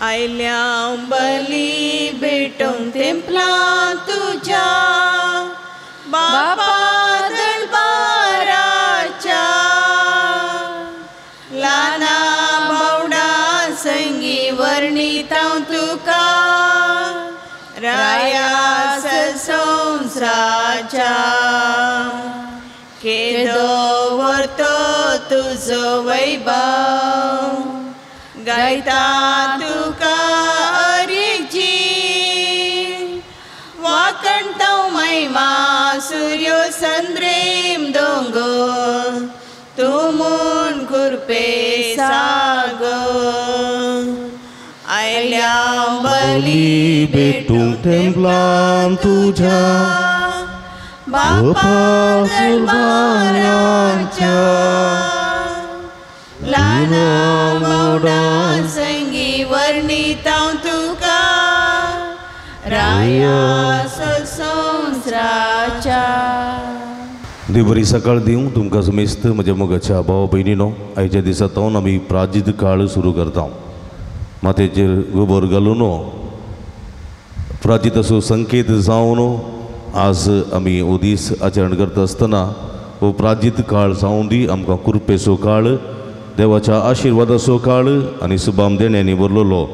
आयल्या बली भेटून तेंपला तुझ्या बापा दरबाराच्या लाना बावडा संगी वर्णितां तुका राया संसाराच्या केदो वर्तो तुझो वैभव गायता तुका अरेजी वाकणतो महिमा सूर्यो संद्रेम दोंगो तुमून खुरपे सागो आयल्या बली भेटून तेंपलां तुझ्या बापा दरबाराच्या लाना बावडा संगी वर्णितां तुका राया संसाराच्या. दी बरी सकाळ दिवं तुमकां समेस्त म्हज्या मोगाच्या भाव भयणीनो. आयच्या दिसांतून आमी प्राजित काळ सुरू करता. माथ्याचेर गोबर घालून प्राजित असो संकेत जावन आज आमी हो दीस आचरण करता आसतना हो प्राजित काळ जावं दी आमकां कृपेचो काळ, देवाच्या आशिर्वादाचो काळ आनी सुबाम देण्यानी भरलेलो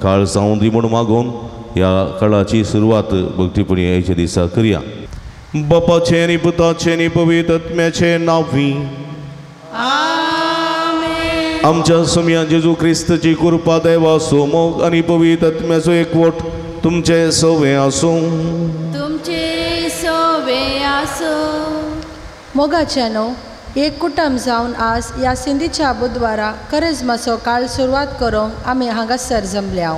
काळ जावं दी म्हूण मागून ह्या काळाची सुरवात भक्तीपणी आयच्या दिसा करया. बापाचे आनी पुताचे आनी पवित्र आत्म्याचे नांवी आमेन. आमच्या सुम्या जेजू क्रिस्ताची कृपा देवाचो मोग आनी पवित्र आत्म्याचो एकवट तुमचे सवे आसूं. तुमचे सवे आसो. मोगाच्यानो एक कुटुंब जावन आज ह्या सिंधीच्या बुधवारा करिज्माचो काळ सुरवात करूंक आमी हांगासर जमल्या.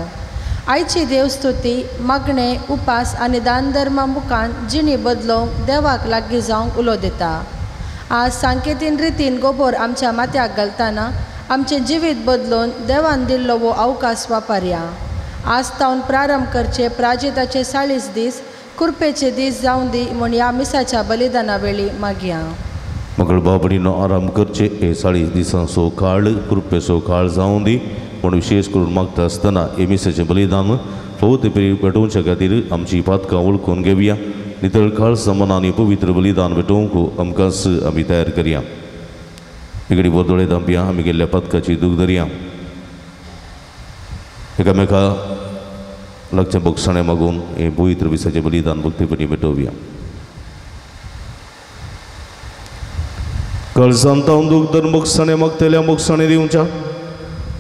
आयची देवस्तुती मागणे उपास आनी दान धर्मा मुखान जिणी बदलूंक देवाक लागीं जावंक उलो दिता. आज सांकेतीन रितीन गोबोर आमच्या माथ्याक घालतना आमचें जिवीत बदलून देवान दिल्लो वो अवकाश वापरया. आज तावन प्रारंभ करचे प्राजिताचे 40 दीस कृपेचे दीस जावं दी म्हूण ह्या मिसाच्या बलिदाना वेळी मागया. मगळ बाबडीनो आराम करचे हे 40 दिसांचो काळ कृपेचो काळ जावं दी म्हूण विशेष करून मागता आसतना हे मिसाचें बलिदान पवित्र पेटोवच्या खातीर आमची पातकां वळखून घेवया. नितळ काळ समान आनी पवित्र बलिदान पेटोवंक आमकांच आमी तयार करया. इकडे बोरदोळे दांपया आमी गेल्ल्या पातकाची दूख धरया. एकामेका लागचें बक्षाणें मागून हे पवित्र विसाचें बलिदान भक्तीपणी पेटोवया. कळसांतावन दूख धरून बक्षाणें मागतल्या बक्षाणें दिवच्या.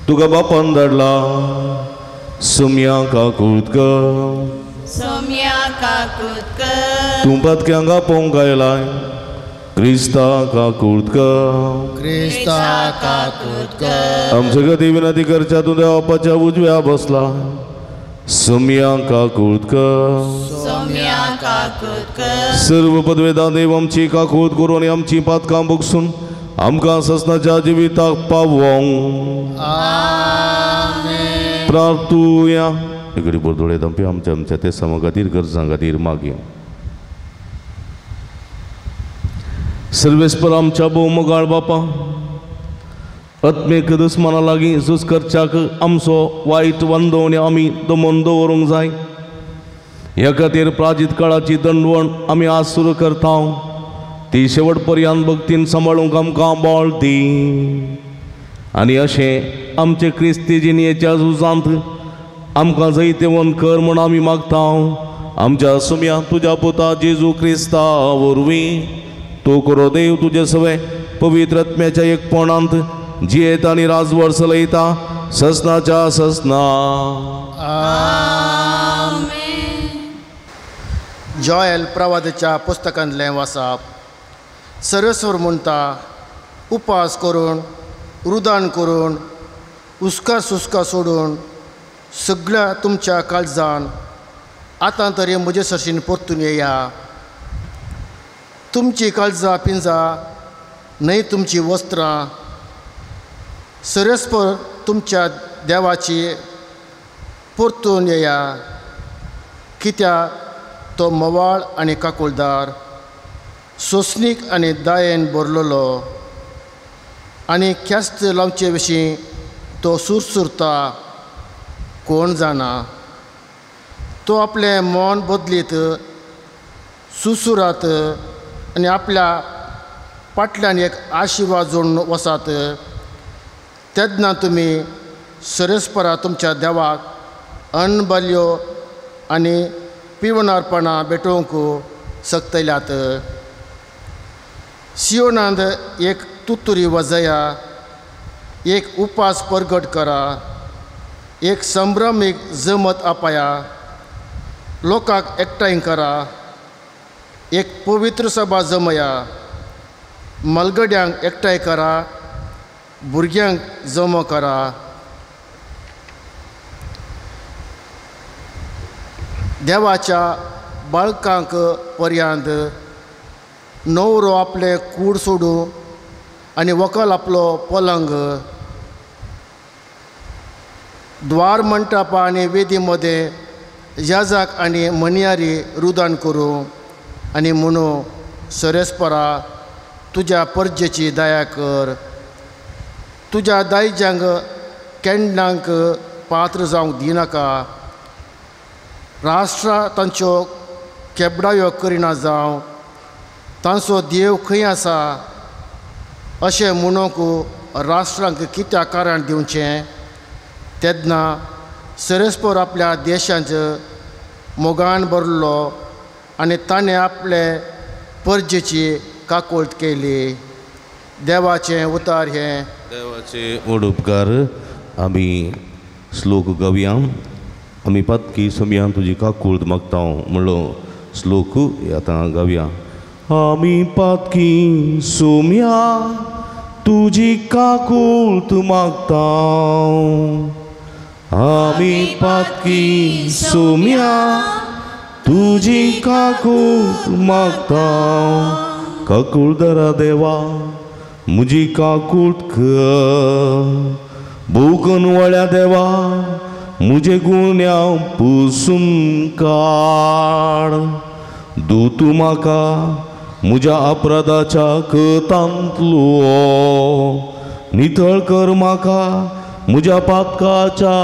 तुका बापान धाडला सुम्या काकुळक सोम्या काकुळक तूं पातक्यांक आपोवंक आयलाय. क्रिस्ता काकुळक क्रिस्ता काकुळक आमचे खातीर विनंती करच्या. तूं देवा बापाच्या उजव्या बसला. सोम्या काकुळक सोम्या काकुळक सर्व पदवेदार देव आमची काकुळत करून आनी आमची पातकां बगसून आमकां ससनाच्या जिविताक पावोंक आमेन. प्रार्थुया. इकडे बोरदोळे दांपी आमच्या ते समा खातीर गरजां खातीर मागया. सर्वेस्पर आमच्या भोव मोगाळ बापा, आत्मेक दुस्माना लागीं झूज करच्याक आमचो वायट वांदोवणी आमी दमोवन दवरूंक जाय. ह्या खातीर प्राजीत काळाची दंडवण आमी आज सुरू करता. ती शेवट पर्यंत भक्तीन सांबाळूंक आमकां बळ दी. आनी अशें आमचे क्रिस्ती जिणेच्या झुजांत आमकां जैतेवन कर म्हूण आमी मागता. आमच्या सुम्या तुज्या पुता जेजू क्रिस्ता वरवीं तूं करो देव तुजे सवे पवित्र आत्म्याच्या एकपणांत जियेत आनी राजवट चलयता ससनाच्या ससना. जॉयल प्रवादाच्या पुस्तकांतलें वाचप. सरस्वर म्हणटा उपास करून रुदान करून हुस्का सुस्का सोडून सगळ्या तुमच्या काळजान आतां तरी म्हजे सरशीन परतून येया. तुमची काळजां पिंजा न्हय तुमची वस्त्रां. सरस्पर तुमच्या देवाची परतून येया. कित्याक तो मोवाळ आनी काकुळदार सोंसणीक आनी दायेन भरलेलो आनी ख्यास्त लावचे विशीं तो सुरसुरता. कोण जाणा. तो आपलें मन बदलीत सुसुरात आनी आपल्या फाटल्यान एक आशिर्वाद जोडून वसात. तेन्ना तुमी सरस्परा तुमच्या देवाक अनबल्यो आनी पिवणारपणां भेटोवंक सकतल्यात. सियोनांत एक तुतुरी वाजया, एक उपास परगट करा, एक संभ्रमीक जमत आपाया, लोकांक एकठांय करा, एक पवित्र सभा जमया, मलगड्यांक एकठांय करा, भुरग्यांक जमो करा. देवाच्या बाळकांक पर्यंत न्हवरो आपले कूड सोडूं आनी व्हंकल आपलो पलंग द्वार मंटपा आनी वेदी मदें याजक आनी मणयारी रुदान करूं आनी म्हणू सरस्परा तुज्या परजेची दया कर. तुज्या दायजांक केन्नाक पात्र जावंक दिनाका. राष्ट्रां तांच्यो केबडायो करिना जावं तांचो देव खंय आसा अशें म्हणूंक राष्ट्रांक कित्याक कारण दिवचें. तेन्ना सरस्पर आपल्या देशांत मोगान भरलो आनी ताणें आपले परजेची काकोळट केली. देवाचें उतार हें. देवाचे व्हड उपकार. आमी श्लोक गावया. आमी पातकी सोम्या तुजी काकूळट मागता म्हणलो श्लोक आतां गावया. आमी पातकी सोम्या तुजी काकूळट मागता. आमी पातकी सोम्या तुजी काकूळट मागता. काकूळदारा देवा म्हजी काकूळट कर. भूकन वळ्या देवा मुझे गुन्यांव पुसून काड. दूतू म्हाका म्हज्या अपराधाच्या कतांतलो. नितळ कर म्हाका म्हज्या पातकाच्या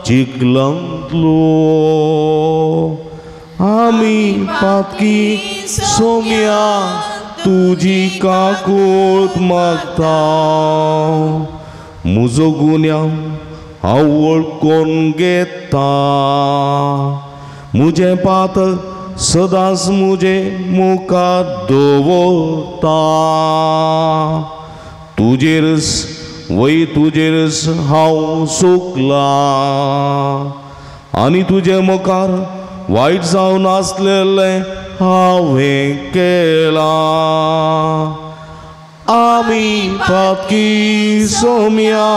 चिखलांतलो. आमी पातकी सोम्या तुजी काकूळट मागता. म्हजो गुन्यांव हांव वळखून घेता. म्हजें पातक सदांच म्हजे मुखार दवरता. तुजेरच वय तुजेरच हांव सुकला आनी तुजे मुखार वायट जावन आसलेलें हांवें केलां. आमी पातकी सोम्या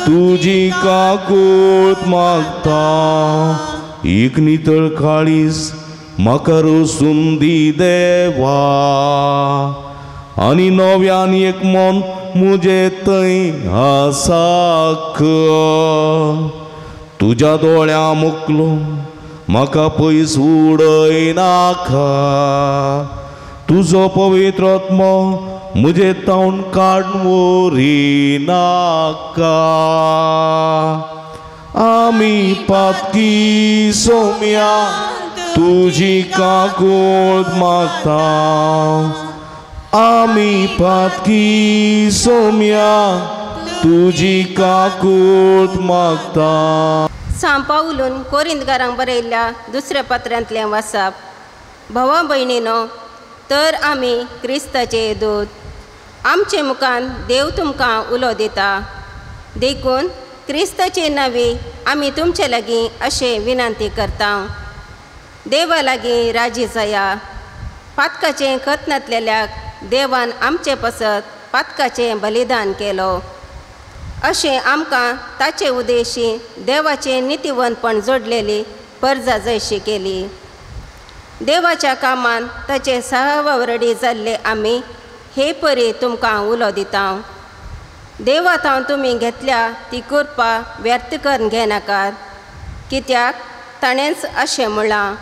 तुजी काकूळट मागता. एक नितळ काळीज म्हाका रोसून दी देवा आनी नव्यान एक मन मुजे थंय आसाक. तुज्या दोळ्या मुकलो म्हाका पयस उडय नाका. तुजो पवित्र आत्मा मुझे तावन काडवरी नाका. आमी पातकी सोम्या तुजी काकूळट मागता. आमी पातकी सोम्या तुजी काकूळट मागता. सांपा उलोवन कोरिंदकारांक बरयल्ल्या दुसऱ्या पत्रांतलें वाचप. भवा भयणीनो, तर आमी क्रिस्ताचे दूत. आमचे मुखान देव तुमकां उलो दिता. देखून क्रिस्ताचे नांवी आमी तुमचे लागीं अशें विनंती करता. देवा लागीं राजी जाया. पातकाचें खत नातलेल्याक देवान आमचे पसत पातकाचें बलिदान केलो. अशें आमकां ताचे उद्देशी देवाचें नितीवंतपण जोडलेली परजा जैशी केली. देवाच्या कामान ताचे सहवावरडी जाल्ले आमी हे परी तुमकां उलो दिता. देवात हांव तुमी घेतल्या ती कृपा व्यर्थ करून घेनाकात. कित्याक ताणेंच अशें म्हणलां,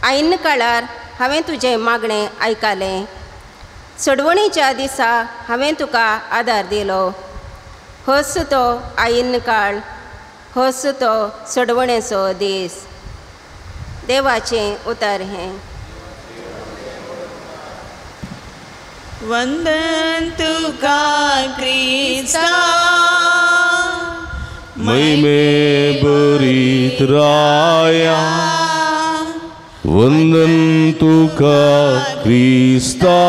आयन काळार हांवें तुजें मागणें आयकलें. सडवणीच्या दिसा हांवें तुका आदार दिलो. होच तो आयन काळ. होच तो सोडवणेचो दीस. देवाचें उतर हें. वंदन तुका क्रिस्ता, महिमे बरीत राया. वंदन तुका क्रिस्ता,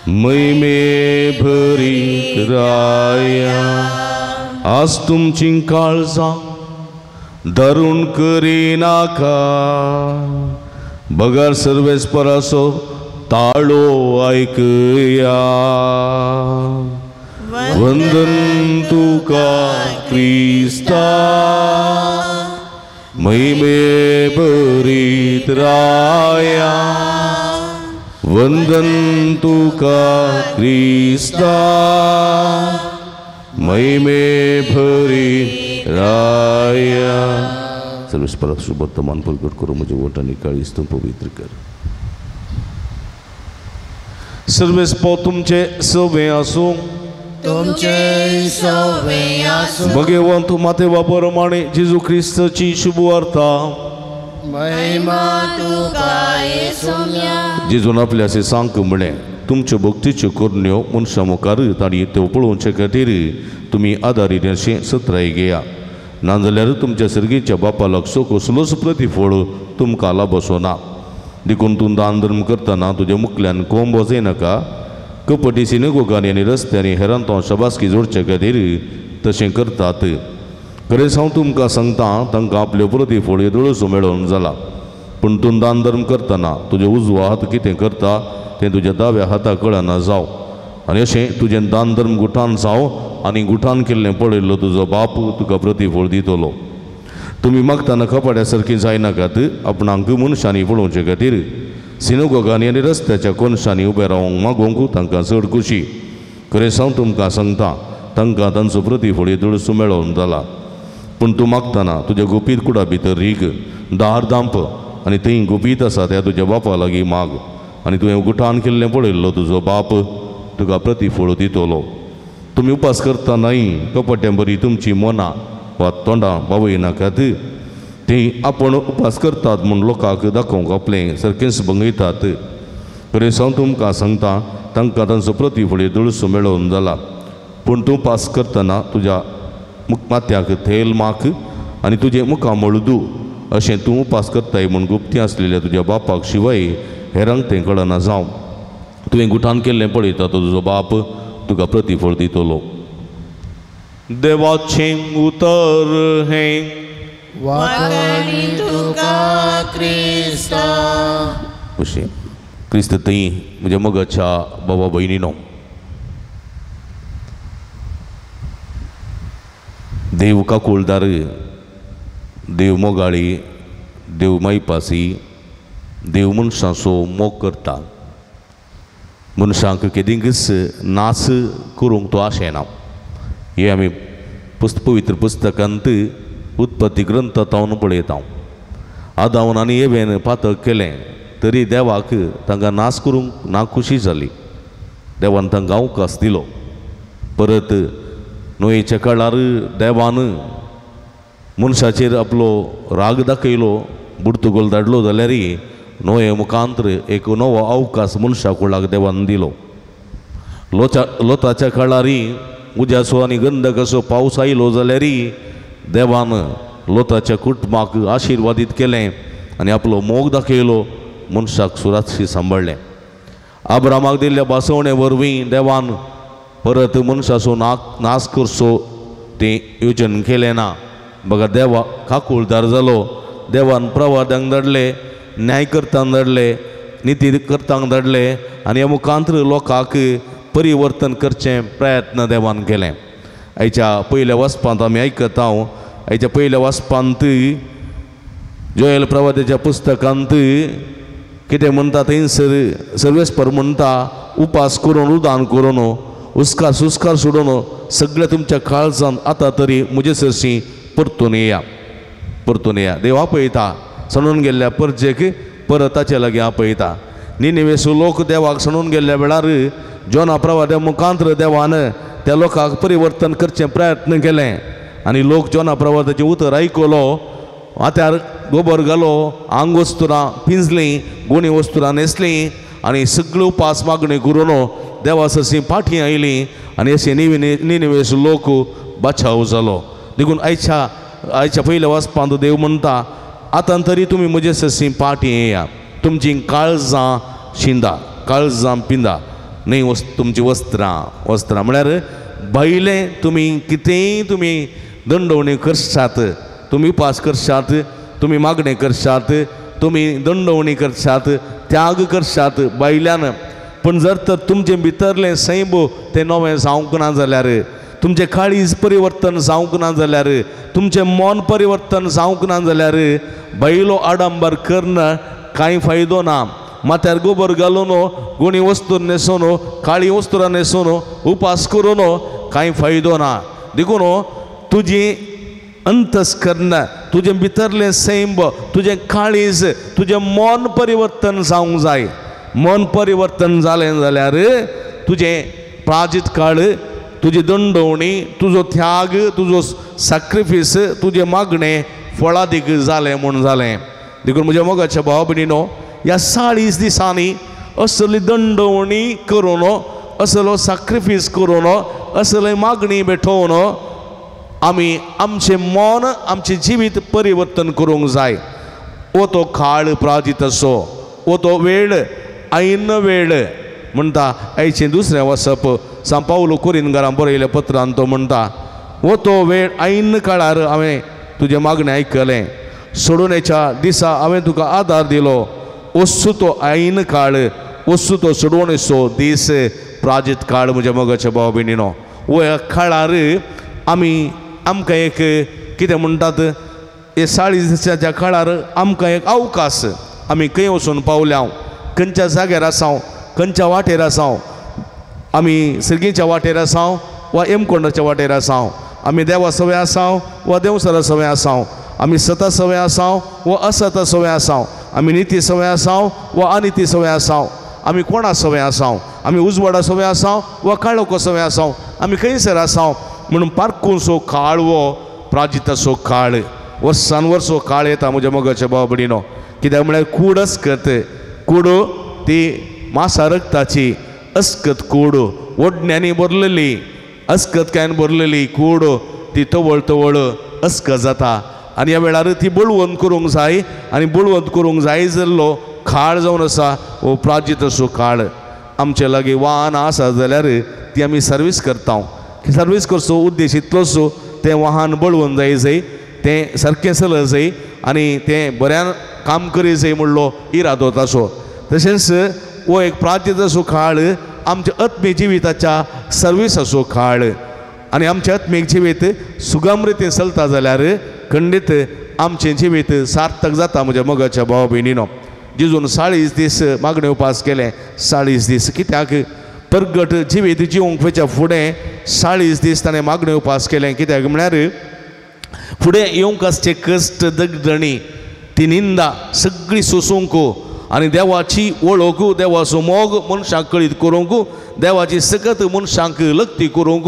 महिमे भरीत राया. आज तुमची काळजां धरून करिनाका. बगार सर्वेस्पराचो ताळो ऐकया. वंदन तुका क्रिस्ता, महिमे भरीत राया. वंदन तुका क्रिस्ता, महिमे भरीत राया. सर्वेस्पराचो वर्तमान प्रगट करून म्हज्या वोटांनी काळीज तूं पवित्र कर. सर्वेस्पो तुमचे सवे आसूं. तुमचे सवे आसूं. भगवंत मातेवा प्रमाणे जेजू ख्रिस्ताची शुभ वार्ता महिमा तुका येसुम्या. जेजून आपल्या सांग म्हळें, तुमच्यो भक्तीच्यो करण्यो मनशां मुखार तांणी त्यो पळोवचे खातीर तुमी आदारीत अशें सत्राय घेया. नाजाल्यार तुमच्या सर्गेच्या बापा लागचो कसलोच प्रतिफळ तुमकां लाभसो ना. देखून तूं दान धर्म करतना तुज्या मुखल्यान कोंब वचयनाका. कपटी सिनेगोगांनी आनी रस्त्यांनी हेरांतो शबासकी जोडचे खातीर तशें करतात. खरेंच हांव तुमकां सांगता, तांकां आपल्यो प्रतिफळ येदोळसो मेळोन जाला. पूण तूं दान धर्म करतना तुजो उजवो हात कितें करता तें तुज्या दाव्या हाता कळना जावं. आनी अशें तुजें दान धर्म गुठान जावं आनी गुठान केल्लें पळयल्लो तुजो बाप तुका प्रतिफळ दितलो. तुमी मागतना कपाड्या सारकीं जायनाकात. आपणाक मनशांनी पळोवचे खातीर सिनेगोगांनी आनी रस्त्याच्या कोनशांनी उबें रावंक मागोवंक तांकां चड खुशी. खरेंच हांव तुमकां सांगता, तांकां तांचो प्रतिफळ येदोळसो मेळोन जाला. पूण तूं मागतना तुज्या गुपीत कुडा भितर रीग, दार दांप आनी थंय गुपीत आसा त्या तुज्या बापा लागीं माग. आनी तुवें गुठान केल्लें पळयल्लो तुजो बाप तुका प्रतिफळ दितलो. तुमी उपास करतनाय कपट्यां बरी तुमची मनां वा तोंडां बावयनाकात. तीं आपण उपास करतात म्हूण लोकांक दाखोवंक आपलें सारकेंच भंगयतात. खरेंच हांव तुमकां सांगता, तांकां तांचो प्रतिफळ येदोळसो मेळोन जाला. पूण तूं उपास करतना तुज्या माथ्याक थेल माक आनी तुजें मुखां मळदू अशें तूं उपास करताय म्हूण गुप्ती आसलेल्या तुज्या बापाक शिवाय हेरांक तें कळना जावं. तुवें गुठान केल्लें पळयता तुजो बाप तुका प्रतिफळ दितलो. देवाचें उतर हें. वाकडी तुका क्रिस्ता. अशें क्रिस्त थंय म्हज्या मोगाच्या बाबा भयणीनो, देव काकुळदार, देव मोगाळी, देव मायपासी, देव मनशांचो मोग करता. मनशांक केदींच नाच करूंक तो आशेना. हे आमी पवित्र पुस्तकांत उत्पत्ती ग्रंथांत पळयता. आदावन आनी एवेन पातक केलें तरी देवाक तांकां नाच करूंक नाखुशी जाली. देवान तांकां अवकाश दिलो. परत नोयेच्या काळार देवान मनशाचेर आपलो राग दाखयलो, बुडतुगोल धाडलो जाल्यार नोये मुखांतर एक नवो अवकाश मनशा कुळाक देवान दिलो. लोताच्या काळार उज्याचो आनी गंधकाचो पावस आयलो जाल्यार देवान लोताच्या कुटुंबाक आशिर्वादीत केलें आनी आपलो मोग दाखयलो, मनशाक सुरातशी सांबाळलें. आब्रामाक दिल्ल्या बासवणे वरवीं देवान परत मनशाचो नाश करचो तें योजन केलें ना. बघा, देवा काकुळदार जालो. देवान प्रवाद्यांक धाडले, न्याय करतांक धाडले, निती करतांक धाडले आनी ह्या मुखांतर लोकांक परिवर्तन करचें प्रयत्न देवान केलें. आयच्या पयल्या वचपांत आमी आयकता, आयच्या पयल्या वचपांत जोएल प्रवाद्याच्या पुस्तकांत कितें म्हणटा थंयसर सर्वेस्पर म्हणटा, उपास करून उदान करून उस्कार सुस्कार सोडून सगळ्या तुमच्या काळजांत आतां तरी म्हजे सरशी परतून येया, परतून येया. देव आपयता सणून गेल्ल्या परजेक परत ताचे लागीं आपयता. निनेवेचो लोक देवाक सणून गेल्ल्या वेळार जोना प्रवाद्या मुखांतर देवान त्या लोकांक परिवर्तन करचें प्रयत्न केलें आनी लोक जोना प्रवादाचें उतर आयकलो हात्यार गोबर घालो आंग वस्तुरां पिंजलीं गुणी वस्तुरां न्हेसलीं आनी सगळी उपास मागणी करून देवा ससी फाटीं आयलीं आनी अशें निनवेचो लोक बचाव जालो देखून आयच्या पयल्या वचपांत देव म्हणटा आतां तरी तुमी म्हजे ससी फाटीं येया तुमचीं काळजां शिंदा काळजां पिंदा न्ही तुमचीं वस्त्रां म्हळ्यार भायले तुमी कितेंय तुमी दंडवणी करशात तुमी उपास करशात तुमी मागणें करशात तुमी दंडवणी करशात त्याग करशात भायल्यान पण जर तर तुमचें भितरलें सैब तें नवें जावंक ना जाल्यार तुमचें काळीज परिवर्तन जावंक ना जाल्यार तुमचें मन परिवर्तन जावंक ना जाल्यार भायलो आडंबर कर्ण कांय फायदो ना माथ्यार गोबर घालून गुणी वस्तू न्हेसून काळी वस्तुरां न्हेसून उपास करून कांय फायदो ना देखून तुजी अंतस्करण तुजें भितरलें सैब तुजें काळीज तुजें मन परिवर्तन जावंक जाय मन परिवर्तन जालें जाल्यार तुजें प्राजीत काळ तुजी दंडवणी तुजो त्याग तुजो सॅक्रिफीस तुजें मागणें फळादीक जालें म्हूण जालें देखून म्हज्या मोगाच्या भाव भयणीनो ह्या 40 दिसांनी असली दंडवणी करून असलो सॅक्रिफीस करून असली मागणी भेटोवन आमी आमचें मन आमचें जिवीत परिवर्तन करूंक जाय वो तो काळ प्राजीत असो वो तो वेळ ऐन वेळ म्हणटा आयचें दुसरें वचप सान पावलो कोरिंतकारांक बरयल्या पत्रांत तो म्हणटा वो तो वेळ ऐन काळार हांवें तुजें मागणें आयकलें सोडवणेच्या दिसा हांवें तुका आदार दिलो वस्तू तो ऐन काळ वस्तू तो सोडवणेचो दीस प्राजीत काळ म्हज्या मोगाच्या भाव भयणीनो वो ह्या काळार आमकां एक कितें म्हणटात हे 40 दिसाच्या काळार आमकां एक अवकाश आमी खंय वचून पावल्या खंयच्या जाग्यार आसां खंयच्या वाटेर आसां आमी सिरगीच्या वाटेर आसां वा एमकोंडाच्या वाटेर आसां आमी देवा सवय आसां वा देवसरा सवय आसां आमी सता सवय आसां वा असता सवय आसां आमी निती सवय आसां वा अनिती सवय आसां आमी कोणा सवय आसां आमी उजवाडा सवय आसां वा काळोखो सवय आसां आमी खंयसर आसां म्हणून पारखूंचो काळ वो प्राजिताचो काळ वर्सान वर्सो काळ येता म्हज्या मोगाच्या भाव भयणीनो कित्याक म्हळ्यार कूड अस्कत कूड ती मासा रक्ताची अस्कत कूड ओडण्यांनी भरलेली अस्कतकायेन भरलेली कूड ती तवळ तवळ अस्क जाता आनी ह्या वेळार ती बळवंत करूंक जाय आनी बळवंत करूंक जाय जाल्लो काळ जावन आसा हो प्राजिताचो काळ आमचे लागीं वाहन आसा जाल्यार ती आमी सर्वीस करता सर्वीस करचो उद्देश इतलोच तें वाहन बळवून जाय तें सारकें चलत जाय आनी तें बऱ्यान काम करी जाय म्हणलो इरादो ताचो तशेंच हो एक प्राजिताचो काळ आमच्या आत्मीक जिविताच्या सर्विसाचो काळ आनी आमचें आत्मीक जिवीत सुगम रितीन चलता जाल्यार खंडीत आमचें जिवीत सार्थक जाता म्हज्या मोगाच्या भाव भयणीनो जेजून 40 दीस मागणे उपास केले 40 दीस कित्याक परगट जिवीत जिवंक वेच्या फुडें 40 दीस ताणें मागणे उपास केलें कित्याक म्हळ्यार फुडें येवंक आसचे कश्ट दगदणी ती निंदा सगळी सोसूंक आनी देवाची वळख देवाचो मोग मनशाक कळीत करूंक देवाची सकत मनशांक लक्ती करूंक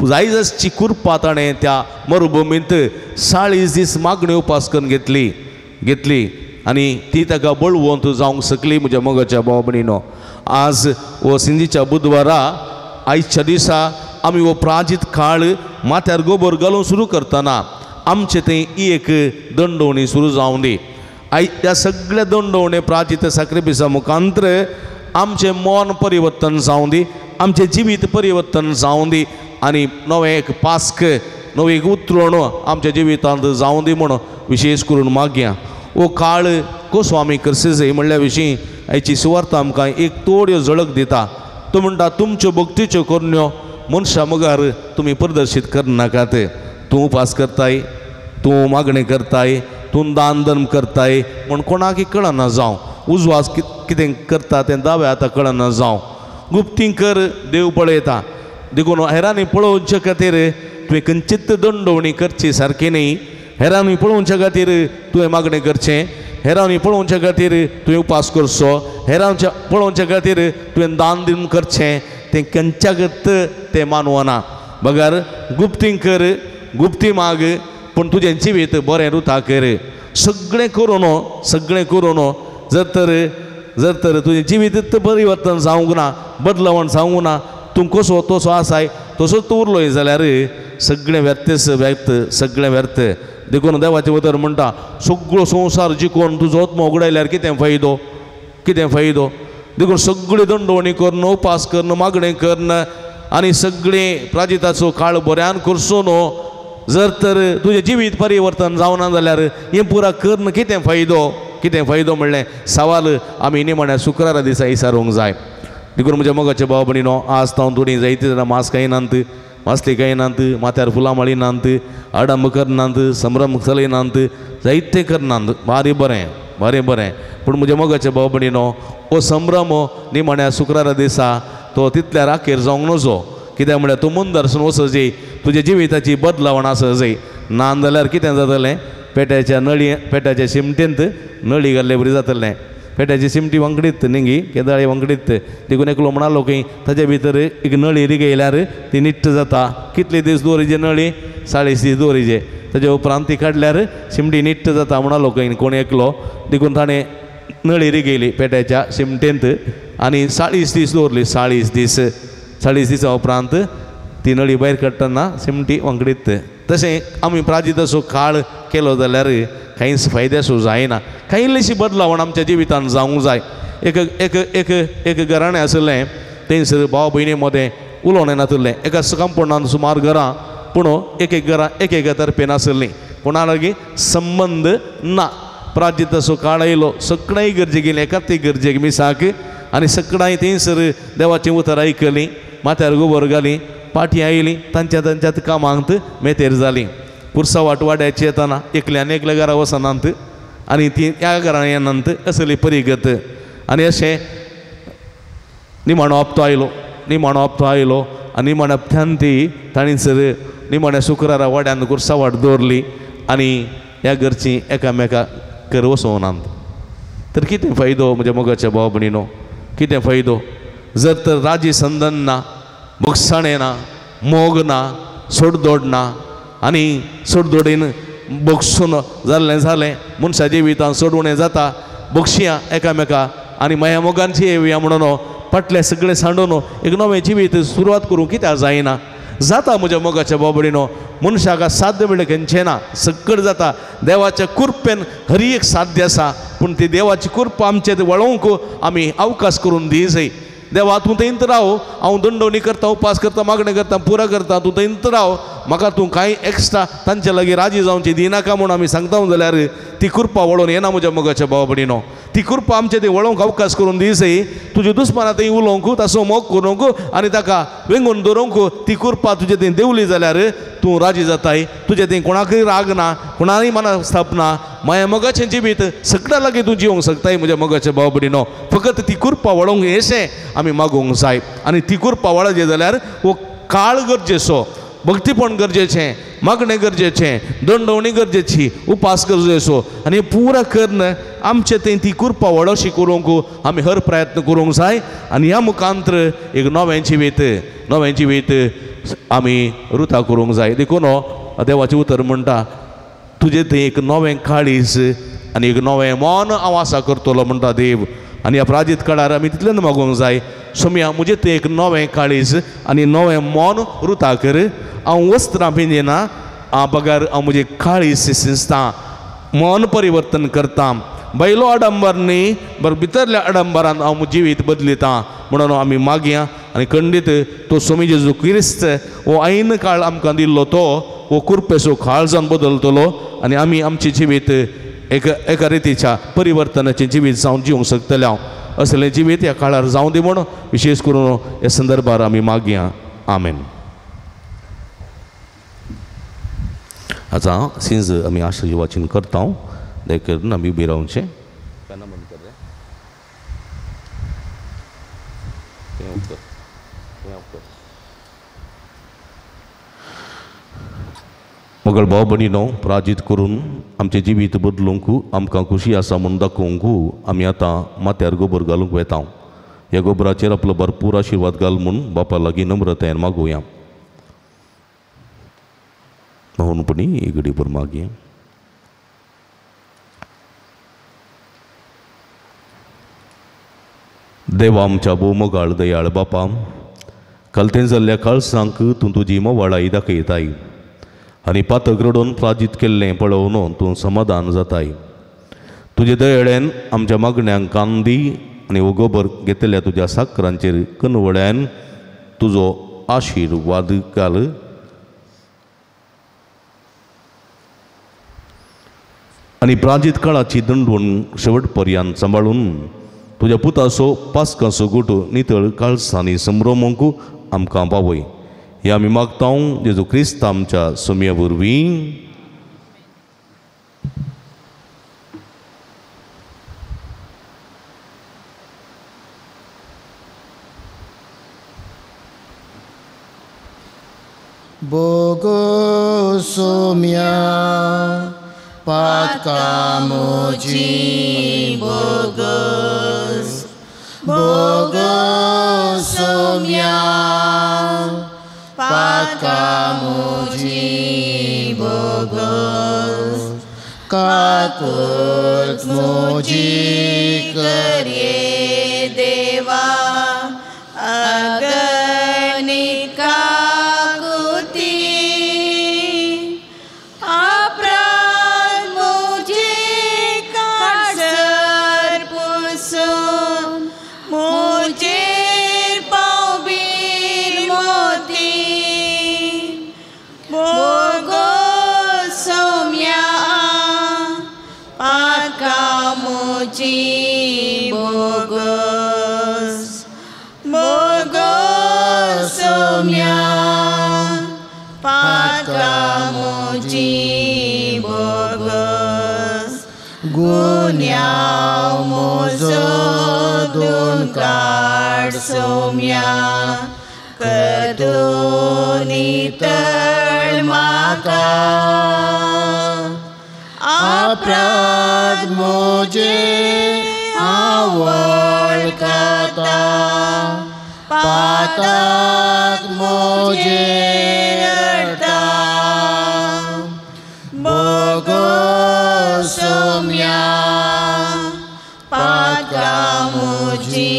जायजची कुरपा ताणें त्या मरुभुमींत 40 दीस मागणी उपास करून घेतली आनी ती ताका बळवंत जावंक शकली म्हज्या मोगाच्या भाव भयणीनो आज हो सिंधीच्या बुधवारा आयच्या दिसा आमी हो प्राजीत काळ माथ्यार गोबर घालून सुरू करतना आमचे थंय ही एक दंडवणी सुरू जावं दी ह्या सगळ्या दंडवणे प्राजीत सॅक्रिफिसा मुखांतर आमचें मन परिवर्तन जावं दी आमचें जिवीत परिवर्तन जावं दी आनी नवें एक पास्क नवी एक उतरण आमच्या जिवितांत जावं दी म्हूण विशेश करून मागया हो काळ कसो आमी करचे जाय म्हणल्या विशीं हाची सुवार्थ आमकां एक तोड्यो झळक दिता तो म्हणटा तुमच्यो भक्तीच्यो करण्यो मनशा मुखार तुमी प्रदर्शीत करनाकात तूं उपास करताय तूं मागणें करताय तूं दान धर्म करताय म्हूण कोणाकय कळना जावं उजवास कितें करता तें दावे आतां कळना जावं गुप्ती कर देव पळयता देखून हेरांनी पळोवचे खातीर तुवें खंयचीच दंडवणी करची सारकी न्ही हेरांनी पळोवच्या खातीर तुवें मागणें करचें हेरांनी पळोवच्या खातीर तुवें उपास करचो हेरांच्या पळोवच्या खातीर तुवें दान दिन करचें तें खंयच्याकच तें मानवना बगार गुप्ती कर गुप्ती माग पण तुजें जिवीत बरें रुता कर सगळें करून जर तर तुजें जिवीत परिवर्तन जावंक ना बदलावण जावंक ना तूं कसो तसो आसाय तसोच तूं उरलोय जाल्यार सगळें सगळें व्यर्थ देखून देवाचें उतर म्हणटा सगळो संवसार जिखोवन तुजो आत्मो उगडायल्यार कितें फायदो देखून सगळी दंडवणी करन उपास करन मागणें करन आनी सगळें प्राजिताचो काळ बऱ्यान करसून जर तर तुजें जिवीत परिवर्तन जावना जाल्यार हें पुरा करन कितें फायदो म्हणलें सवाल आमी निमाण्या शुक्रारा दिसा विचारूंक जाय देखून म्हज्या मोगाच्या भाव भयणीनो आज तावन थोडीं जायतीं जाणां मास्क येनात मास्ली येनात माथ्यार फुलां माळिनात आडंब करनात संभ्रम चलयनात जायतें करनात भारी बरें पूण म्हज्या मोगाच्या भाव भयणीनो हो संभ्रम निमाण्या शुक्रारा दिसा तो तितल्या राखेर जावंक नजो कित्याक म्हळ्यार तूं मुनदर्शन वचजय तुज्या जिविताची बदलावण आसजय ना जाल्यार कितें जातलें पेट्याच्या शिमटेंत नळी घाल्ले बरी जातलें पेट्याची शिमटी वांकडीत न्ही केदाळे वांकडीत देखून एकलो म्हणालो की ताचे भितर एक नळी रिगयल्यार ती निट्ट जाता कितले दीस दवरिजे नळी 40 दीस दवरिजे ताचे उपरांत ती काडल्यार शिमटी निट्ट जाता म्हणालो खंय कोण एकलो देखून ताणें नळी रिगयली पेट्याच्या शिमटेंत आनी 40 दीस दवरली 40 दिसा उपरांत ती नळी भायर काडटना शिमटी वांकडीत तशें आमी प्राजिताचो काळ केलो जाल्यार कांयच फायद्याचो जायना कांय इल्लीशी बदलावण आमच्या जिवितान जावंक जाय एक घराणें आसलें थंयसर भाव भयणी मदें उलोवणें नासलें एका कंपाउंडान सुमार घरां पूण एक तर्फेन आसलीं पूण लागीं संबंद ना प्राजिताचो काळ आयलो सगळ्यां इगर्जेक गेलीं एकाच इगर्जेक मिसाक आनी सगळ्यां थंयसर देवाचीं उतर आयकलीं माथ्यार गोबर घालीं पाटी आयलीं तांच्यात कामांत मेतेर जालीं पुरसा वाटवाड्याची येताना एकल्यान एकल्या घरा वचनात आनी ती ह्या घरान येनात असली परिगत आनी अशें निमाणो हप्तो आयलो आनी निमाण्या हप्त्यान ती तांणीसर निमाण्या शुक्रारा वाड्यान कुर्सा वाट दवरली आनी ह्या घरचीं एकामेकाक घर वचोवनात तर कितें फायदो म्हज्या मोगाच्या भाव भयणीनो कितें फायदो जर तर राजी संदन ना बोगसाणें ना मोग ना सोडदोड ना आनी सोडदोडीन बोगसून जालें मनशा जिवितान सोडवणें जाता बोगशिया एकामेका आनी माया मोगांची येवया म्हणून पटले सगळें सांडून एक नवें जिवीत सुरवात करूंक कित्याक जायना जाता म्हज्या मोगाच्या भाव भयणीनो मनशाक साध्य म्हणलें खंयचें ना सकट जाता देवाच्या कृपेन हर एक साध्य आसा पूण ती देवाची कृपा आमचे वळोवंक आमी अवकाश करून दी जाय देवा तूं थंयत राव हांव दंडवणी करता उपास करता मागणें करता पुरा करता तूं थंयत राव म्हाका तूं कांय एक्स्ट्रा तांचे लागीं राजी जावचें दिनाका म्हूण आमी सांगता जाल्यार ती कृपा वळोवन येना म्हज्या मोगाच्या भाव भयणीनो ती कृपा आमचे ती वळोवंक अवकाश करून दी जाय तुज्या दुस्माना थंय उलोवंक ताचो मोग करूंक आनी ताका वेंगून दवरूंक ती कृपा तुजे थंय देवली जाल्यार तूं राजी जाताय तुजे थंय कोणाकय राग ना कोणाय मना स्थापना माया मोगाचें जिवीत सगळ्या लागीं तूं जिवंक शकताय म्हज्या मोगाच्या भाव भयणीनो फकत ती कृपा वळोवंक येशें आमी मागोवंक जाय आनी ती कृपा वळजे जाल्यार हो काळ गरजेचो भक्तीपण गरजेचें मागणें गरजेचें दंडवणी गरजेची उपास गरजेचो आनी पुरा करन आमचे थंय ती कृपा वळशी करूंक आमी हर प्रयत्न करूंक जाय आनी ह्या मुखांतर एक नवें जिवीत आमी रुता करूंक जाय देखून देवाचें उतर म्हणटा तुजें थंय एक नवें काळीज आनी एक नवें मन हांव आसा करतलो म्हणटा देव आनी ह्या प्राजीत काळार आमी तितल्यान मागोवंक जाय सोम्या म्हजें थंय एक नवें काळीज आनी नवें मन रुता कर हांव वस्त्रां पिंजेना बगार हांव म्हजें काळीज सिंचता मन परिवर्तन करता बैलो आडंबर न्ही बरें भितरल्या आडंबरान हांव जिवीत बदलिता म्हणून आमी मागया आनी खंडीत तो स्वामी जेजू क्रिस्त हो ऐन काळ आमकां दिल्लो तो हो कृपेचो काळ जावन बदलतलो आनी आमी आमचें जिवीत एका रितीच्या परिवर्तनाचें जिवीत जावन जिवंक शकतले हांव असलें जिवीत ह्या काळार जावं दी म्हूण विशेश करून ह्या संदर्भार आमी मागया आमेन. आतां सिंज आमी आशिर्वाचीन करता देखून आमी उबी रावचें मोगळ भाव भयणीनो प्राजीत करून आमचें जिवीत बदलूंक आमकां खुशी आसा म्हूण दाखोवंक आमी आतां माथ्यार गोबर घालूंक वेता ह्या गोबराचेर आपलो भरपूर आशिर्वाद घाल म्हूण बापा लागीं नम्रतायेन मागोवया. आत्महूनपणी एक घडीभर मागे. देवा आमच्या बोमगाळ दयाळ बापा, कलतें जाल्ल्या काळसांक तूं तुजी मोवाळाई दाखयताय आनी पातक रडोवन प्राजीत केल्लें पळोवन तूं समाधान जाताय. तुजे दयेळेन आमच्या मागण्यांक कान दी आनी वगोबर घेतलेल्या तुज्या साकरांचेर कनवळ्यान तुजो आशिर्वाद घाल. आनी प्राजीत काळाची दंडवण शेवटपर्यंत सांबाळून तुज्या पुताचो पास्काचो गोठ नितळ काळसांनी संभ्रमोंक आमकां पावय. हे आमी मागता जेजू क्रिस्त आमच्या सुमया वरवीं. Bogo somia patkamoji bogos Bogo somia patkamoji bogos Kakut moji karye deva aganika Bogos, Bogos, somia, patkamoji Bogos, gunyao mozo dunkar somia, kaduni termaka. अपराध मुझे आवल कता पातक मुझे रटा बोगो सोम्या पातका मुझी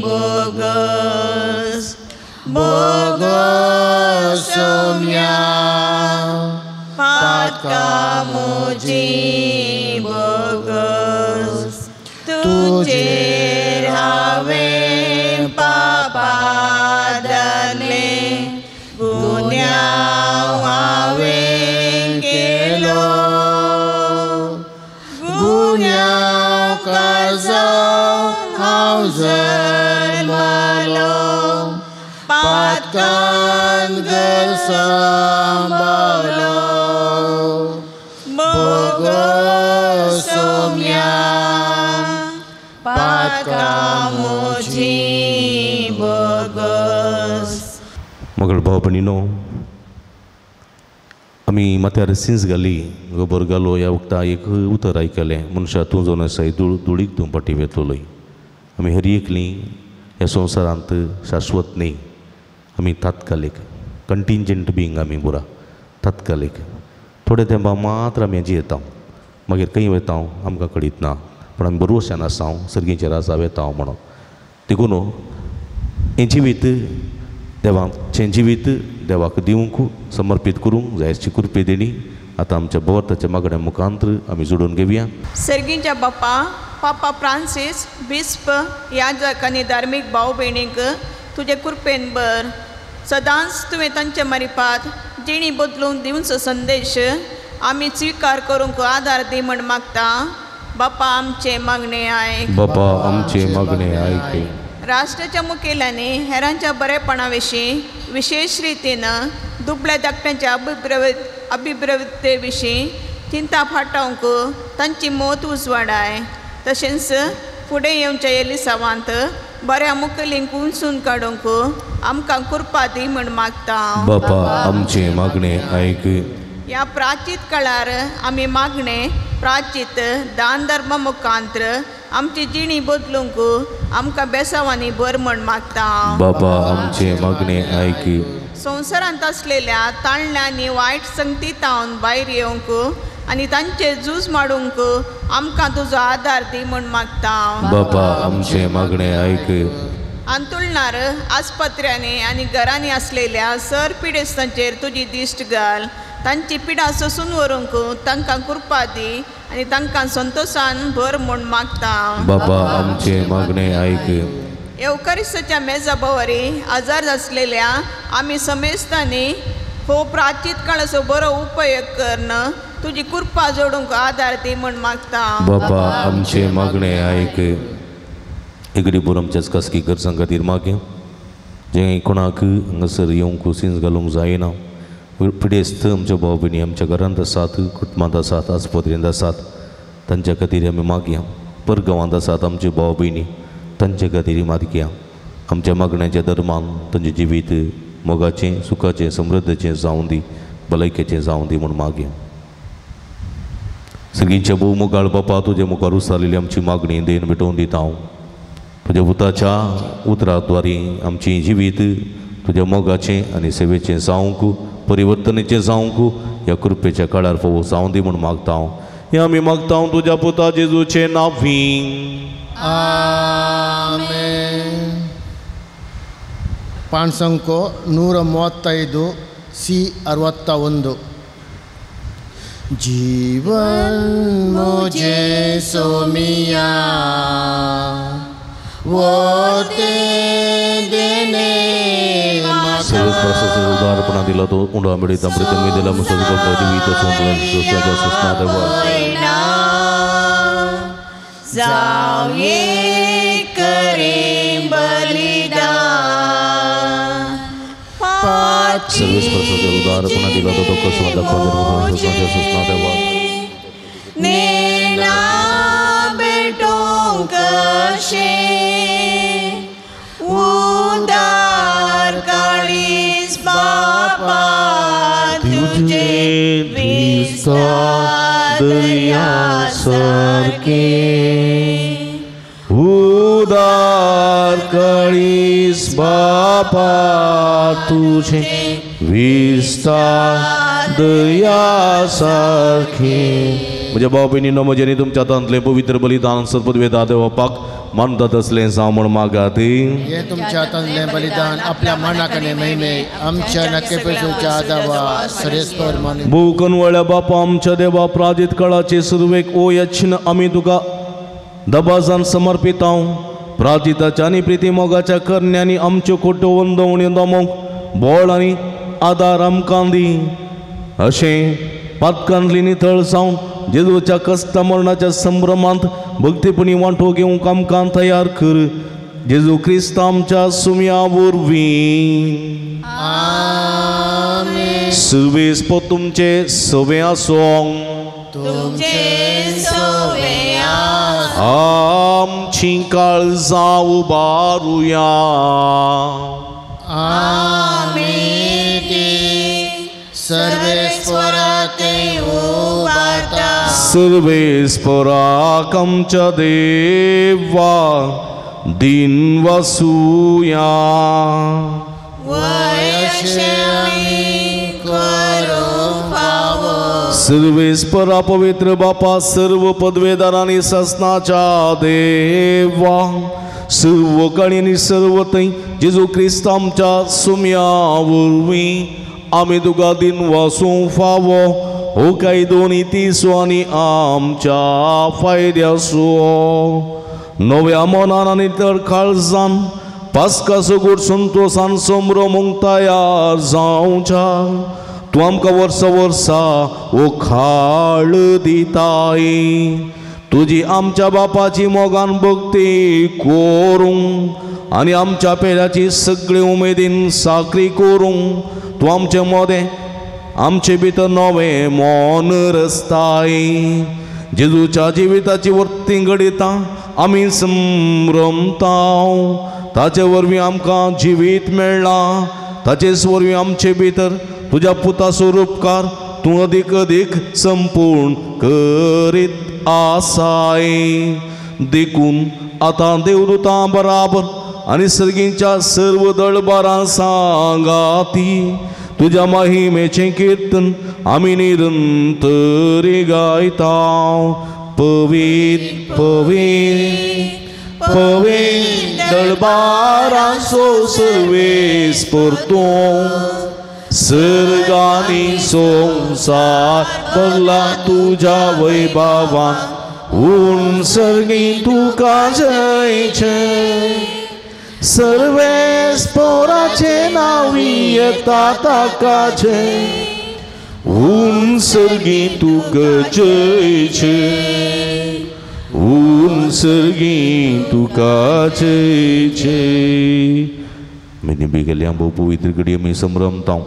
बोगस बोगो सोम्या patkamoji bogos tuje have papadane gunyao have kelo gunyao kazao hauser malo patkan gersambalo somia patkamoji bogos. मगळ भाव भयणीनो, आमी माथ्यार सिंस घाली गोबर घालो ह्या वक्ता एक उतर आयकलें, मनशा तूं जो नसाय धुळीक तूं पाटी वेतलोय. आमी हर एकलीं ह्या संवसारांत शाश्वत न्ही, आमी तात्कालीक कंटिंजंट बींग आमी बुरा तात्कालीक थोडे तेंपा मात्र आमी जियेता, मागीर खंय वयता आमकां कळीत ना, पूण आमी बरोवशान आसा सर्गेचेर आसा वेता म्हणून. देखून हें जिवीत देवाचें जिवीत देवाक दिवंक समर्पीत करूंक जायची कृपे देणी आतां आमच्या भोवताच्या मागण्या मुखांतर आमी जोडून घेवया. सर्गीच्या बाप्पा पापा फ्रांसीस बिस्प याजक आनी धार्मीक भाव भयणीक तुजे कृपेन बर सदांच तुवें तांचे मारिफात जिणी बदलून दिवचो संदेश आमी स्विकार करूंक आदार दी म्हण मागता. बाप्पा आमचे मागणे आयक. बाप्पा आमचे मागणे आयक. राष्ट्राच्या मुखेल्यांनी हेरांच्या बरेपणा विशीं विशेष रितीन दुबळ्या धाकट्यांच्या अभिप्रवृत्ते विशीं चिंता फाटावंक तांची मोत उजवाडाय. तशेंच फुडें येवच्या एलिसावांत बऱ्या मुखेलींक उंचून काडूंक आमकां कृपा दी म्हण मागता. बाप्पा आमचे मागणे आयक. ह्या प्राचीत काळार आमी मागणे प्राचीत दान धर्म मुखांतर आमची जिणी बदलूंक आमकां बेसावांनी बर म्हण मागता. बाप्पा आमचे मागणे आयक. संवसारांत असलेल्या ताळण्या आनी वायट संगतींतावन भायर येवंक आनी तांचे झूज मारूंक आमकां तुजो आदार दी म्हूण मागता। बापा आमचे मागणे ऐक। अंतुळणार आस्पत्र्यांनी आनी घरांनी असलेल्या सर पिडेस्तांचेर तुजी दिश्ट घाल। तांची पिडा सोसून व्हरूंक तांकां कृपा दी आनी तांकां संतोशान भर म्हूण मागता। बापा आमचे मागणे ऐक। एवकारिस्ताच्या मेजा भोवरी आजार आसलेल्या आमी समेस्तांनी हो प्राचीत काळाचो बरो उपयोग करन तुजी कृपा जोडूंक आदार दी म्हूण मागता। बापा आमचे मागणे ऐक। एगडी बोर आमच्याच खासगी गरजां खातीर मागे जे कोणाक हांगासर येवंक सिन्स घालूंक जायना पिडेस्त आमच्या भाव भयणी आमच्या घरांत आसात, कुटुंबांत आसात, आस्पत्रेंत आसात, तांच्या खातीर आमी मागया। परगांवांत आसात आमचे भाव भयणी तांचे खातीर मागया। आमच्या मागण्याच्या दरम्यान तांचें जिवीत मोगाचें, सुखाचें, समृद्धीचें जावं दी, भलायकेचें जावं दी म्हूण मागया। सगळींच्या भोव मुखार बापा तुजे मुखार उसारलेली आमची मागणी देन भेटोवन दिता हांव। तुज्या पुताच्या उतराद्वारे आमची जिवीत तुज्या मोगाचें आनी सेवेचें जावंक, परिवर्तनाचें जावंक ह्या कृपेच्या काळार फोव जावं दी म्हूण मागता हांव। हें आमी मागता हांव तुज्या पुता जेजूचे नांवीं। आमेन। पाणसंको 135 C61 जीवन मुझे सोमिया वो ते देने सर्व स्पर्शाचा उदारपणा दिला तो उंडा मिळीत अमृत मी दिला मुसळ जीवित सोंदला सुस्ना देवा जावे करे बलिदान सर्व स्पर्शाचा उदारपणा दिला तो कसं दाखवा सुस्ना देवा नेना बेटों कशे उदार काळीस बापा तुझे विस्तार दया सारखे उदार काळीस बापा तुझे विस्तार दया सारखे। म्हज्या भाव भयणींनो म्हजेनी तुमच्या हातांतलें पवित्र बलिदान सदपदवेदा देवपाक मानतात असलें जावं मागात। हे तुमच्या हातांतलें बलिदान आपल्या मनाकने महिमे आमच्या नकेपेशूच्या आदावा सरेस्पर मान भूकनवळ्या बापा आमच्या देवा प्राजित काळाचे सुरवेक ओ यच्छिन आमी तुका दबाजान समर्पित हांव। प्राजिताच्या आनी प्रिती मोगाच्या करण्यांनी आमच्यो खोट्यो वंदवण्यो दमोवंक बळ आनी आदार आमकां दी। अशें पातकांतली नितळ जावन जेजूच्या कश्ट मरणाच्या संभ्रमांत भक्तीपणी वांटो घेवंक आमकां तयार कर। जेजू क्रिस्त आमच्या सुमया वरवीं आमेन। सर्वेस्प तुमचे सवे आसूं तुमचे सोवे आमची काळजां उबारुया। सर्वेस्पराते उबारता सर्वेस्पराक आमच्या देवा दिन वसूया। सर्वेस्परा पवित्र बापा सर्व पदवेदारांनी ससनाच्या देवा सर्व काळी सर्व थंय जेजू क्रिस्त आमच्या सुमया वरवीं आमी तुका दिन वासूंक फावो हो काय दोनी तिसो आनी आमच्या फायद्याचो नव्या मनान आनी तर काळजान पास्का सगोड संतोषान संभ्रमूंक तयार जावच्या तूं आमकां वर्सा वर्सा ओ खाळ दिताय। तुजी आमच्या बापाची मोगान भक्ती करूंक आनी आमच्या पेड्याची सगळी उमेदीन साकरी करूंक तूं आमचे मोदें आमचे भितर नवें मन रचताय। जेजूच्या जिविताची वर्ती घडिता आमी संभ्रमता ताचे वरवीं आमकां जिवीत मेळ्ळा। ताचेच वरवीं आमचे भितर तुज्या पुताचो उपकार तूं अदीक अदीक संपूर्ण करीत आसाय। देखून आतां देवदूतां बराबर आणि सर्गींच्या सर्व दळबारां सांगाती तुझ्या महिमेचे कीर्तन आम्ही निरंतरी गायताव. पवित्र पवित्र पवित्र दळबारांचो सर्वेस परतो सर्गानी संसार भरला तुझ्या वैभवान ऊन सर्गी तुका जय जय. सर्वेस पोराचे नावी येता ताका जय ऊन सर्गी तुका जय जय ऊन सर्गी तुका जय जय. मैंने बेगल्या बहु पवित्र घडी आम्ही संभ्रमताव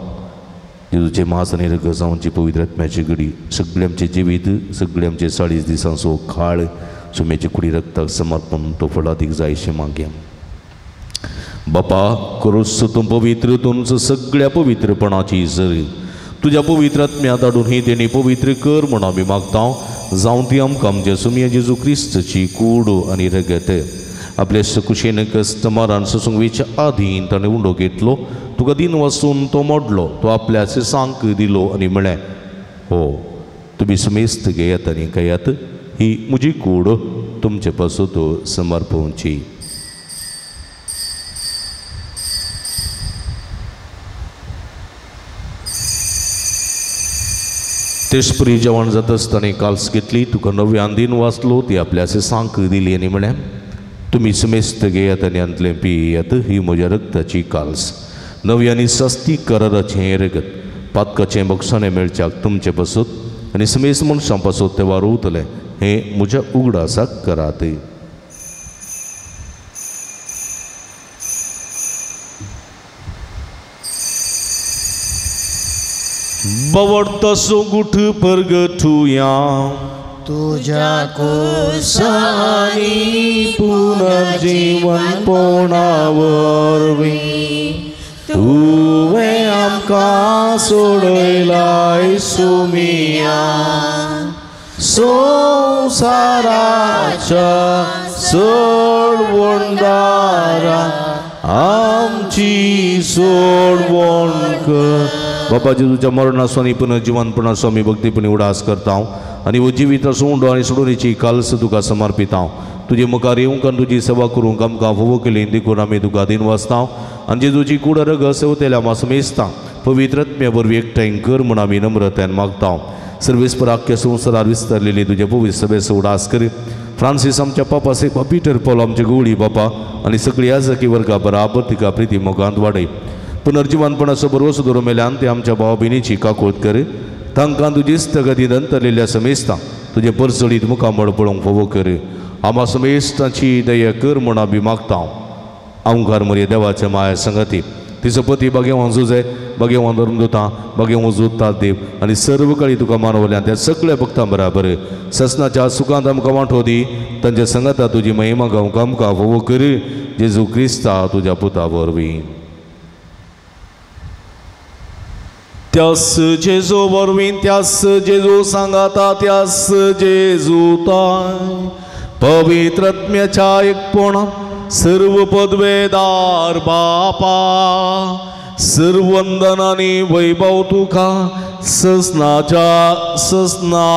जेजूचे महासने रग जावची पवित्र आत्म्याची घडी सगळे आमचे जिवीत सगळे आमचे 40 दिसांचो काळ सुमेचे कुडी रक्ताक समर्पण तो फळादीक जायशे मागया. बापा करोस तूं पवित्र तुमचं सगळ्या पवित्रपणाची सर तुझ्या पवित्र आत्म्या धाडून ही तेणी पवित्र कर म्हणून आमी मागता. जावं ती आमकां आमच्या सुमया जेजू क्रिस्तची कूड आनी रगत आपल्या कुशेन कस्टमरान ससुंगवेच्या आधीन ताणें उंडो घेतलो तुका दिन वचून तो मोडलो तो आपल्या सांक दिलो आनी म्हळें हो तुमी सुमेस्त घेयात आनी खायात ही म्हजी कूड तुमचे पासून तो समर्पवची. तेशपरी जेवण जात आसतना काल्स घेतली तुका नव्यान दिन वाचलो ती आपल्या सांक दिली आनी म्हळें तुमी सुमेस्त घेयात आनी अंतलें पियेयात ही म्हज्या रक्ताची काल्स नव्यानी सस्ती कराराचें रगत पातकाचें बक्षाणें मेळच्याक तुमचे पासून आनी समेस्त मनशां पासून ते वारोवतलें हें म्हज्या उगडासाक करात. बवडतसो गुठ परगटुया तुझ्या कुसानी पुनर्जीवन पोणावरवी तुवें आमकां सोडयलाय सुमिया संवसाराच्या सोडवणदारा आमची सोडवण कर. बापा जेजूच्या मरणासो पुनर्जीवनपणासो आमी भक्तीपणी उडास करता आनी वो जिवीत सोंड आनी सोडुनीची काल्स तुका समर्पिता. तुजे मुखार येवंक आनी तुजी सेवा करूंक आमकां फोव केली देखून आमी तुका दिन वाचता आनी जेजूची कूड रग सेवतेल्या आमी मेजता पवित्र आत्म्या वरवीं एकठांय कर म्हूण आमी नम्रतायेन मागता. सर्वेस्पर आख्या संवसारार विस्तारलेली तुजे पवित्र सभेचो उडास कर. फ्रांसीस आमच्या पापा सेवा पिटर पॉल आमचे गवळी बापा आनी सगळी याजकी वर्गा बराबर तिका प्रिती मोगांत वाडय. पुनर्जीवनपणाचो बरोस दवरूं मेल्यान ते आमच्या भावा भयणीची काकोत कर. तांकां तुजी स्थगतीन अंतरलेल्या समेस्तां तुजे परसडीत मुखामळ पळोवंक फोव कर. आम्हा समेस्तांची दया कर म्हूण आमी मागता. आमकां मरे देवाच्या माया संगती तिचो पती भाग्यवान जुजे भाग्यवान धर्मदूतां भाग्यवान जोडतात देव आनी सर्व काळी तुका मानवल्यान त्या सगळ्या भक्तां बराबर ससनाच्या सुखांत आमकां वांटो दी. तांच्या संगता तुजी महिमा गावंक आमकां फोव कर. जेजू क्रिस्ता तुज्या पुता वरवीं. त्यास जेजू वरवीं त्यास जेजू सांगाता त्यास जेजू ताय पवित्र आत्म्याच्या एकपणान सर्व पदवेदार बापा सर्व वंदनांनी वैभव तुका ससनाच्या ससना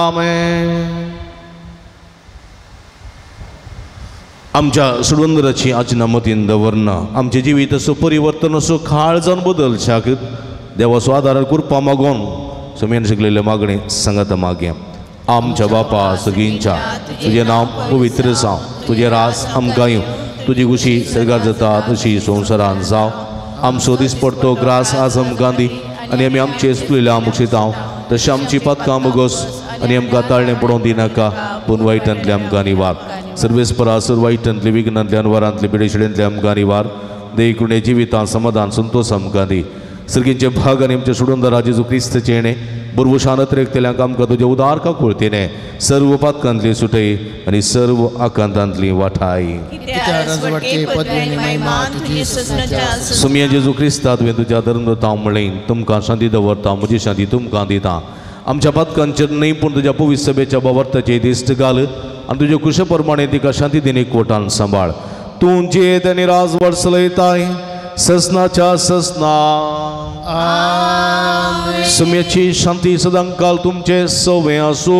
आमेन. आमच्या सुडवंदराची आचना मतीन दवरना आमचे जिवीत असो परिवर्तन असो खाळ जावन बदलशाक देवाचो आदार करपा मागोन समेन शिकलेले मागणे सांगात मागया. आमच्या बापा सगळींच्या तुझे नांव पवित्र जावं तुझे रास आमकां येवं तुजी खुशी सर्गार जाता तशी संवसारान जावं. आमचो दिसपडतो ग्रास आज आमकां दी आनी आमी आमचे चुकलेल्या मुक्षितांव तशें आमची पातकां बगोस आनी आमकां ताळणें पडोवंक दिनाका पूण वायटांतले आमकां निवार. सर्वेस्परा सर वायटांतले विघ्नांतल्यान वरांतले पिडेशिडेंतले आमकां निवार. देखुणे जिवितां समाधान संतोष आमकां दी. सर्गींचे भाग आनी आमचे सुडोंदरा जेजू क्रिस्तचे येणे बरोबर शानत्रेक तेल्यांक आमकां तुजे उदार काकुळतेने सर्व पातकांतली सुटय आनी सर्व आकांतांतली वाठाय. सुमया जेजू क्रिस्ता तुवें तुज्या धर्मतां म्हणलें तुमकां शांती दवरता म्हजी शांती तुमकां दिता. आमच्या पातकांचेर न्हय पूण तुज्या पवित्र सभेच्या वावर्ताचे दिश्ट घाल आणि तुझ्या कुशप्रमाणे तिका शांती देणे कोटान सांभाळ. तू जे त्याने राज वर्सलयताय ससनाच्या ससना. सम्याची शांती सदांकाल तुमचे सवे असो.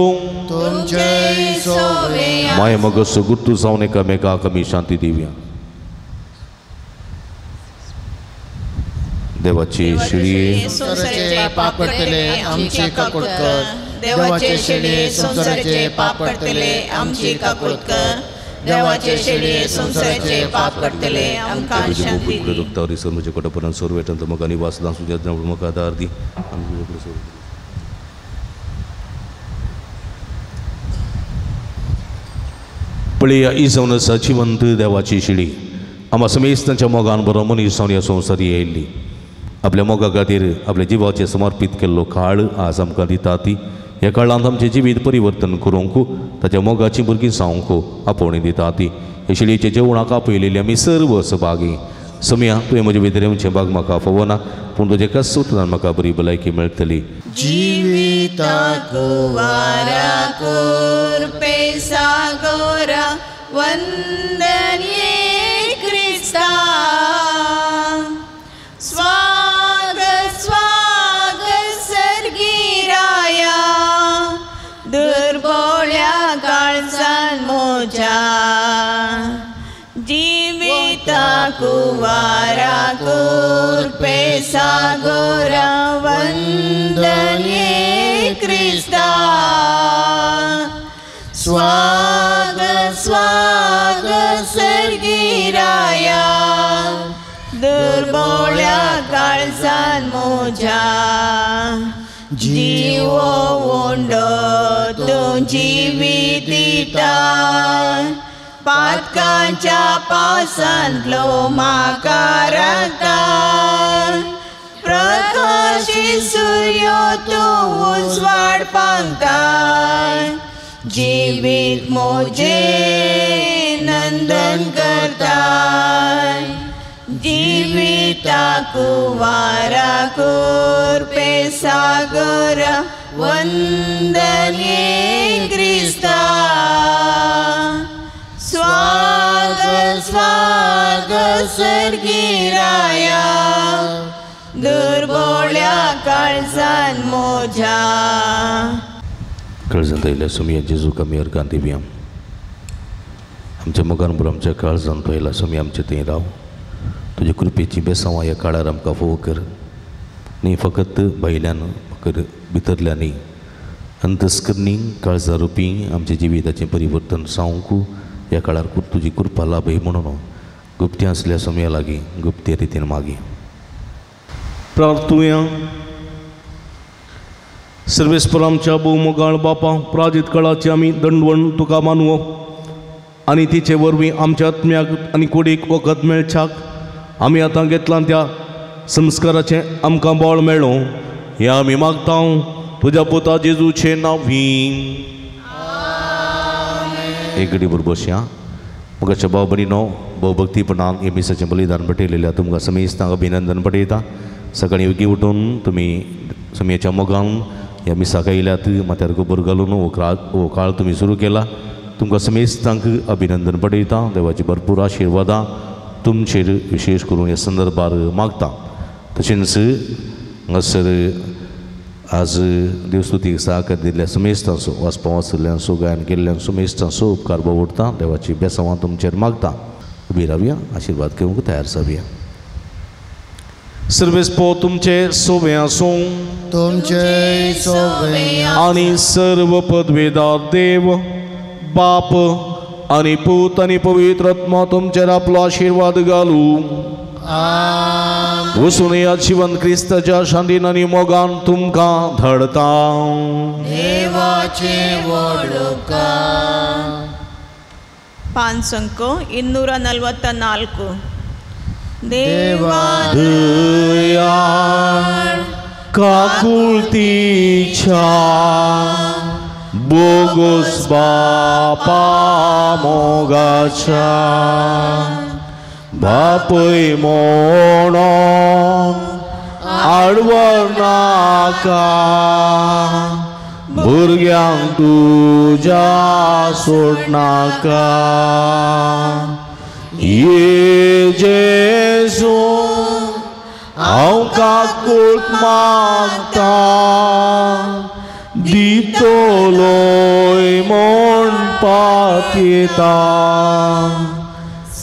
माय मग सुगुत्तू जाऊन एकामेका कमी शांती दिव्या. देवाची शिडी संसाराचे पाप पडतले आमची काकूट कर. देवाचे शिडी संसाराचे पाप पडतले आमची काकूट कर. देवाचे शिडी संसाराचे पाप पडतले आमकां शांती दी. दुखतावरी सर्वचे कोटपर्यंत सोरवेटंत मग आणि वासदान सुजात मग आता अर्धी पळया इजवन सचिवंत देवाची शिडी आम्हा समेस्तांच्या मोगान बरो मनीस या संवसारी येयल्ली. आपल्या मोगा खातीर आपल्या जिवाचे समर्पित केल्लो काळ आज आमकां दिता ती. ह्या काळांत आमचें जिवीत परिवर्तन करूंक ताच्या मोगाची भुरगीं जावंक आपोवणी दिता ती. हे शिडीचे जेवणाक आपयलेली आमी सर्व सहभागी. सम्या तुवें म्हजे भितर येवचें भाग म्हाका फोवना पूण तुजे कस उतरान म्हाका बरी भलायकी मेळटली. जिविताक वारा कोर सागोरा वंदन ये क्रिस्ता. स्वागत स्वागत सर्गीराया दुर्बोळ्या काळजान मोजा. जिविताक वारा कोर सागोरा वंदन ये क्रिस्ता. स्वागत स्वागत सर्गीराया दुर्बोळ्या काळजान मोजा. जीवो वोंडो तूं जिवीत दिता. पातकांच्या पावसांतलो म्हाका राखता. प्रकाशी सूर्यो तूं उजवाड पावता. जिवीत मोजे नंदन करता. जिविताक वारा कोर सागर वंदन ये क्रिस्ता. स्वागत स्वागत सर्गीराया दुर्बोळ्या काळजान मोजा. काळजांत आयल्या सुमिया जेजू कमी अर्गां दिव्या. आमच्या मोगान बरो आमच्या काळजांत आयला सुमी आमचे थंय राव. तुझे कृपेची बेसांवां ह्या काळार आमकां फोव कर. न्ही फकत भायल्यान फकत भितरल्यानी अंतस्करणी काळजा रुपी आमच्या जिविताचें परिवर्तन जावंक ह्या काळार तुजी कृपा लाभय म्हणून गुप्ती आसल्या समया लागीं गुप्ते रितीन मागी. प्रार्थुया. सर्वेस्पर आमच्या भोवमोगाळ बापा प्राजीत काळाची आमी दंडवण तुका मानवो आनी तिचे वरवीं आमच्या आत्म्याक आनी कुडीक वखद मेळच्याक आमी आतां घेतलां त्या संस्काराचें आमकां बळ मेळ्ळो हें आमी मागता तुज्या पुता जेजूचे नांवीं. एक घडी बरोबर बसया. मुखाच्या भाव भयणीनो भोवभक्तीपणान हे मिसाचें बलिदान पटयलेल्या तुमकां समेस्तांक अभिनंदन पटयता. सकाळीं उगी उठून तुमी समयाच्या मोगान ह्या मिसाक आयल्यात. माथ्यार गोबर घालून हो काळ तुमी सुरू केला. तुमकां समेस्तांक अभिनंदन पटयता. देवाची भरपूर आशिर्वादां तुमचेर विशेष करून ह्या संदर्भार मागता. तशेंच हांगासर आज देवस्तुतीक सहकार दिल्ल्या समेस्तांचो वाचपा वाचल्यांचो गायन केल्ल्यान समेस्तांचो उपकार बावडटा. देवाची बेसांवां तुमचेर मागता. उबी रावया आशिर्वाद घेवंक तयार जावया. सर्वेस्पो तुमचे सोवे आसूं. तुमचे सोवे आनी सर्व पदवेदार देव बाप आनी पूत आनी पवित्र आत्मा तुमचेर आपलो आशिर्वाद घालूं. वचून ह्या जिवंत क्रिस्ताच्या शांतीन आनी मोगान तुमकां धाडता. देवाचे व्हड उपकार. पांच अंक 244. देवा दया काकुळतीच्या बोगोस बापा मोगाच्या बापय म्हणून आडवळ नाका भुरग्यांक तुज्या सोडनाका ये जेजू हांव काकूट मागता दितलोय म्हूण पातयेता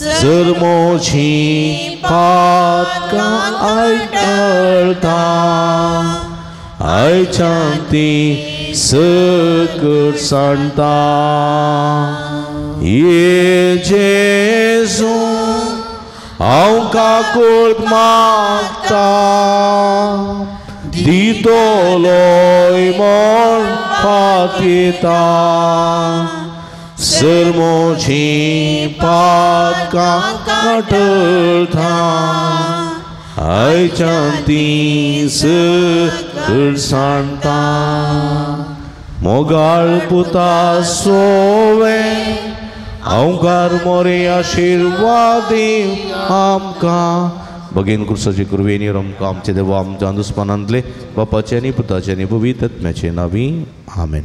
जर म्हजी पातकां आयकळटा आयच्यान ती सकट सांडटा ये जेजू हांव काकूट मागता दितलोय म्हूण पातयेता जर म्हजी पातकां आठळटा आयच्यान ती सकट सांडटा मोगाळ पुता सोवे हांवकार मोरे आशिर्वाद आमकां भगीन क्रुसाची कुरवेनीर आमकां आमचे देवा आमच्या अंदुस्मानांतले बापाचे आनी पुताचे आनी पवित्र आत्म्याचे नांवी आमेन.